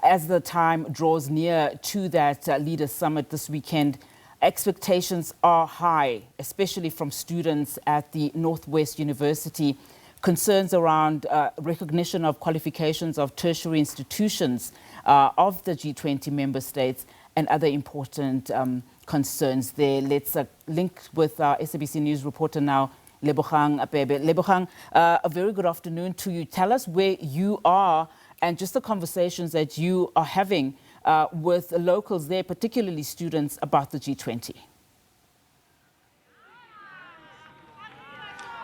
as the time draws near to that Leaders Summit this weekend, expectations are high, especially from students at the Northwest University. Concerns around recognition of qualifications of tertiary institutions of the G20 member states and other important concerns there. Let's link with our SABC News reporter now, Lebogang, Pebe. Lebogang, a very good afternoon to you. Tell us where you are and just the conversations that you are having with locals there, particularly students, about the G20.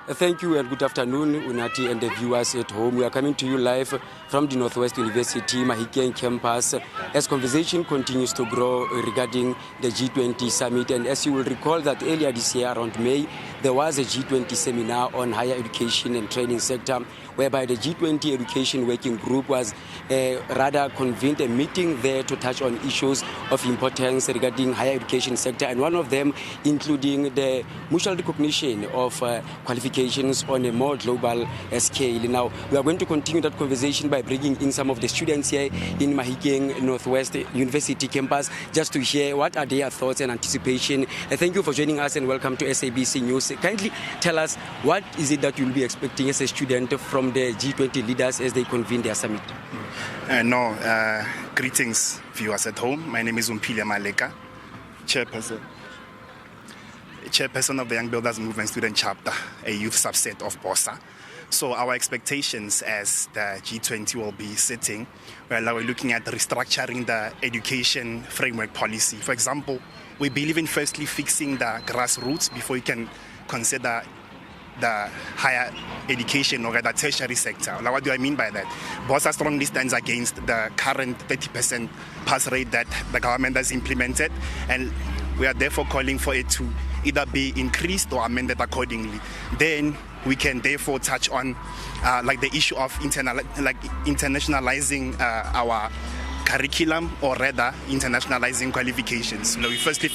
Thank you and good afternoon, Unati and the viewers at home. We are coming to you live from the Northwest University Mahikeng campus as conversation continues to grow regarding the G20 Summit. And as you will recall that earlier this year, around May, there was a G20 seminar on higher education and training sector, whereby the G20 Education Working Group was rather convened a meeting there to touch on issues of importance regarding higher education sector, and one of them including the mutual recognition of qualifications on a more global scale. Now, we are going to continue that conversation by bringing in some of the students here in Mahikeng Northwest University campus just to hear what are their thoughts and anticipation. Thank you for joining us and welcome to SABC News. Kindly tell us, what is it that you'll be expecting as a student from the G20 leaders as they convene their summit? Greetings, viewers at home. My name is Umpile Maleka, chairperson of the Young Builders Movement Student Chapter, a youth subset of BOSA. So our expectations as the G20 will be sitting, we're looking at restructuring the education framework policy. For example, we believe in firstly fixing the grassroots before you can consider the higher education or the tertiary sector. Now, what do I mean by that? BOSA strongly stands against the current 30% pass rate that the government has implemented, and we are therefore calling for it to either be increased or amended accordingly. Then we can therefore touch on the issue of internationalizing our curriculum, or rather internationalizing qualifications. We firstly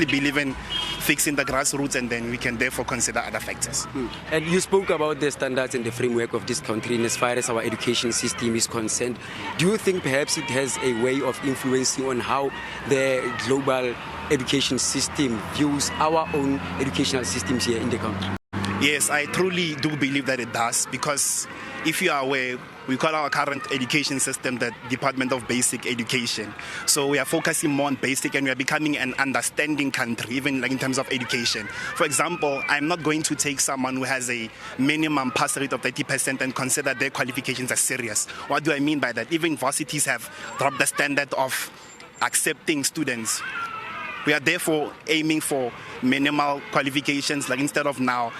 believe in fixing the grassroots, and then we can therefore consider other factors. And you spoke about the standards and the framework of this country, and as far as our education system is concerned, do you think perhaps it has a way of influencing on how the global education system views our own educational systems here in the country? Yes, I truly do believe that it does, because if you are aware, we call our current education system the Department of Basic Education. So we are focusing more on basic, and we are becoming an understanding country, even in terms of education. For example, I'm not going to take someone who has a minimum pass rate of 30% and consider their qualifications as serious. What do I mean by that? Even universities have dropped the standard of accepting students. We are therefore aiming for minimal qualifications, instead of now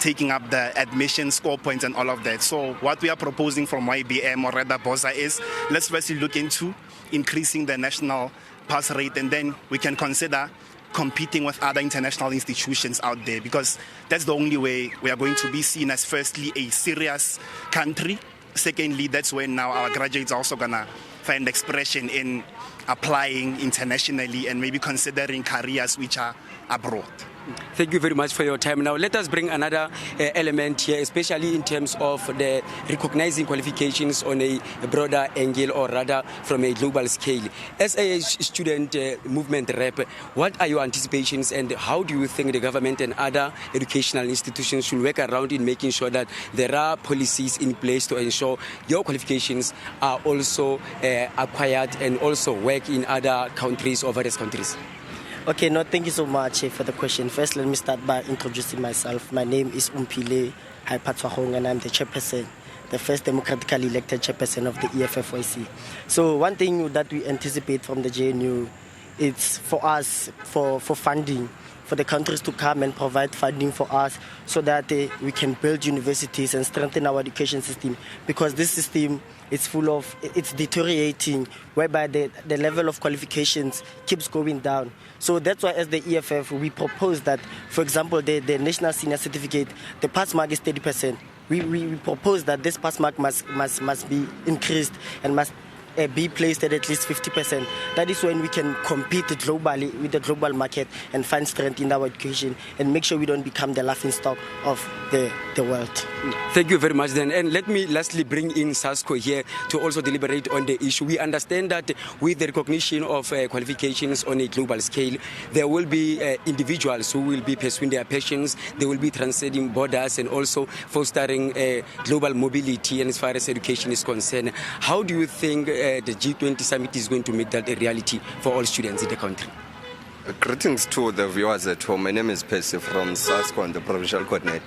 taking up the admission score points and all of that. So what we are proposing from YBM, or rather BOSA, is let's firstly look into increasing the national pass rate, and then we can consider competing with other international institutions out there, because that's the only way we are going to be seen as, firstly, a serious country. Secondly, that's when now our graduates are also going to find expression in applying internationally and maybe considering careers which are abroad. Thank you very much for your time. Now, let us bring another element here, especially in terms of the recognizing qualifications on a broader angle, or rather from a global scale. As a student movement rep, what are your anticipations, and how do you think the government and other educational institutions should work around in making sure that there are policies in place to ensure your qualifications are also acquired and also work in other countries or various countries? Okay, thank you so much for the question. First, let me start by introducing myself. My name is Umpile Haipatwahong, and I'm the chairperson, the first democratically elected chairperson of the EFFYC. So one thing that we anticipate from the JNU, it's for us, for funding, for the countries to come and provide funding for us so that we can build universities and strengthen our education system, because this system it's deteriorating, whereby the level of qualifications keeps going down. So that's why as the EFF, we propose that, for example, the National Senior Certificate, the pass mark is 30%. We propose that this pass mark must be increased and must be placed at least 50%. That is when we can compete globally with the global market and find strength in our education and make sure we don't become the laughingstock of the world. Thank you very much then. And let me lastly bring in SASCO here to also deliberate on the issue. We understand that with the recognition of qualifications on a global scale, there will be individuals who will be pursuing their passions. They will be transcending borders and also fostering global mobility and as far as education is concerned. How do you think the G20 Summit is going to make that a reality for all students in the country? Greetings to the viewers at home. My name is Pebe from SASCO and the Provincial Coordinator.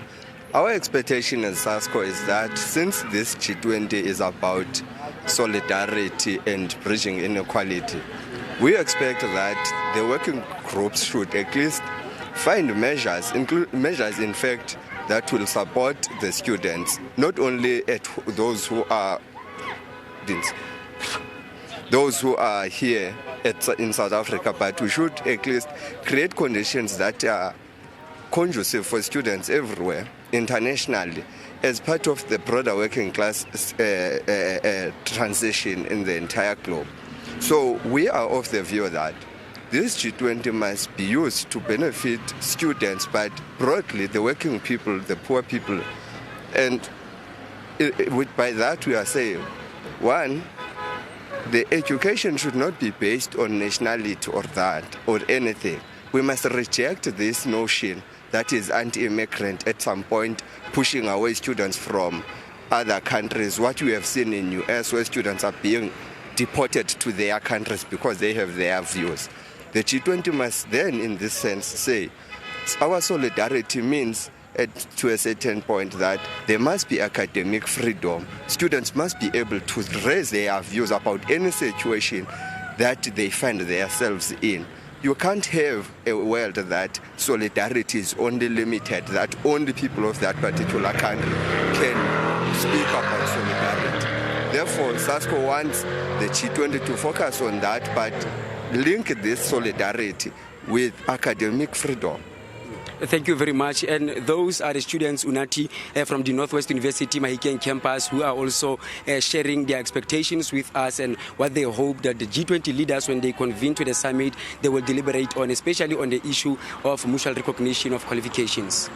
Our expectation as SASCO is that since this G20 is about solidarity and bridging inequality, we expect that the working groups should at least find measures in fact that will support the students, not only at those who are here in South Africa, but we should at least create conditions that are conducive for students everywhere, internationally, as part of the broader working class transition in the entire globe. So we are of the view that this G20 must be used to benefit students, but broadly the working people, the poor people. And by that we are saying, one, the education should not be based on nationality or that or anything. We must reject this notion that is anti-immigrant at some point, pushing away students from other countries. What we have seen in US, where students are being deported to their countries because they have their views. The G20 must then, in this sense, say our solidarity means to a certain point that there must be academic freedom. Students must be able to raise their views about any situation that they find themselves in. You can't have a world that solidarity is only limited, that only people of that particular country can speak about solidarity. Therefore, SASCO wants the G20 to focus on that, but link this solidarity with academic freedom. Thank you very much. And those are the students, Unati, from the Northwest University Mahikeng campus, who are also sharing their expectations with us and what they hope that the G20 leaders, when they convene to the summit, they will deliberate on, especially on the issue of mutual recognition of qualifications.